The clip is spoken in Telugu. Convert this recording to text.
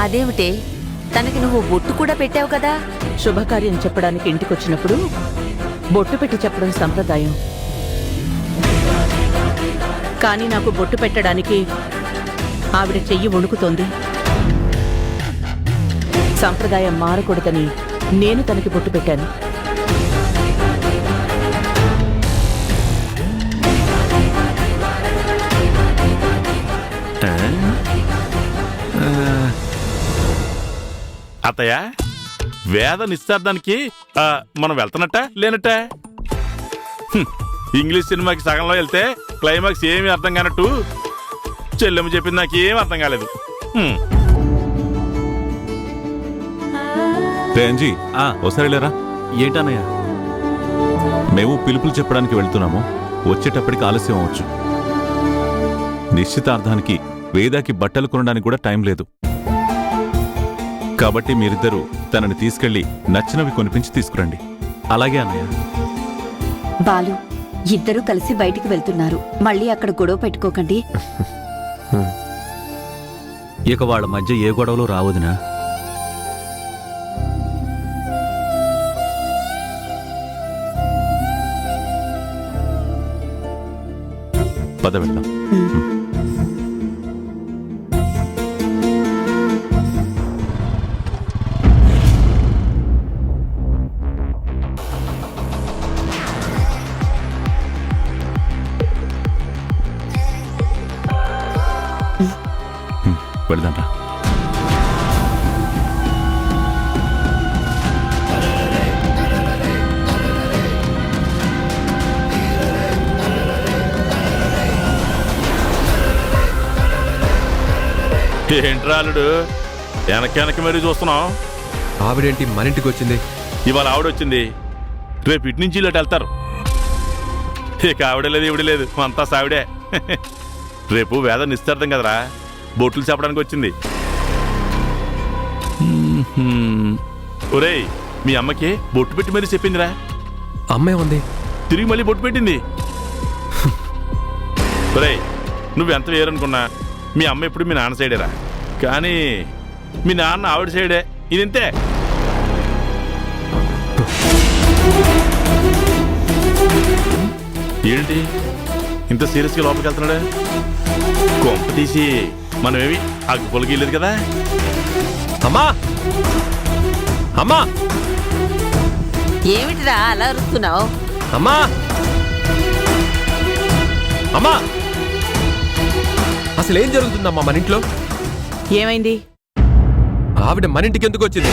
అదేమిటే, తనకి నువ్వు బొట్టు కూడా పెట్టావు కదా? శుభకార్యం చెప్పడానికి ఇంటికొచ్చినప్పుడు బొట్టు పెట్టి చెప్పడం సంప్రదాయం. కానీ నాకు బొట్టు పెట్టడానికి ఆవిడ చెయ్యి వణుకుతోంది. సంప్రదాయం మారకూడదని నేను తనకి బొట్టు పెట్టాను. అత్తయ్య, వేద నిశ్చార్థానికి మనం వెళ్తున్నట్ట లేనట్ట? ఇంగ్లీష్ సినిమాకి సగంలో వెళ్తే క్లైమాక్స్ ఏమీ అర్థం కానట్టు చెల్లెమ్మ చెప్పింది నాకు ఏం అర్థం కాలేదు. రేంజీ ఒకసారి లేరా. ఏంటన్నయ్య? మేము పిలుపులు చెప్పడానికి వెళ్తున్నాము. వచ్చేటప్పటికి ఆలస్యం అవచ్చు. నిశ్చితార్థానికి వేదాకి బట్టలు కొనడానికి కూడా టైం లేదు. కాబట్టి మీరిద్దరూ తనని తీసుకెళ్లి నచ్చినవి కొనిపించి తీసుకురండి. అలాగే అన్నయ్య. బాలు, ఇద్దరూ కలిసి బయటికి వెళ్తున్నారు. మళ్ళీ అక్కడ గొడవ పెట్టుకోకండి. ఇక వాళ్ళ మధ్య ఏ గొడవలు రావదునా? పద వెళ్దాం. వెళ్దాం రా. ఏంట్రాలుడు వెనక్కి మరీ చూస్తున్నావు? ఆవిడేంటి మన ఇంటికి వచ్చింది? ఇవాళ ఆవిడొచ్చింది, రేపు ఇటు నుంచి ఇలాంటి వెళ్తారు. ఇక ఆవిడ లేదు ఇవిడ లేదు, అంతా సావిడే. రేపు వేద నిశ్చార్థం కదరా, బొట్లు చెప్పడానికి వచ్చింది. ఒరేయ్, మీ అమ్మకి బొట్టు పెట్టి మరీ చెప్పిందిరా. అమ్మే ఉంది, తిరిగి మళ్ళీ బొట్టు పెట్టింది. ఒరేయ్, నువ్వెంత వేరనుకున్నా మీ అమ్మ ఎప్పుడు మీ నాన్న సైడేరా, కానీ మీ నాన్న ఆవిడ సైడే. ఇదింతే. ఏంటి ఇంత సీరియస్గా లోపలికి వెళ్తున్నాడు? కొంప తీసి మనమేమి అగ్గు పొలకి వెళ్ళలేదు కదా? అమ్మా అమ్మా ఏమిటిరా అలా అరుస్తున్నావు? అమ్మా అమ్మా, అసలు ఏం జరుగుతుందమ్మా మన ఇంట్లో? ఏమైంది? ఆవిడ మన ఇంటికి ఎందుకు వచ్చింది?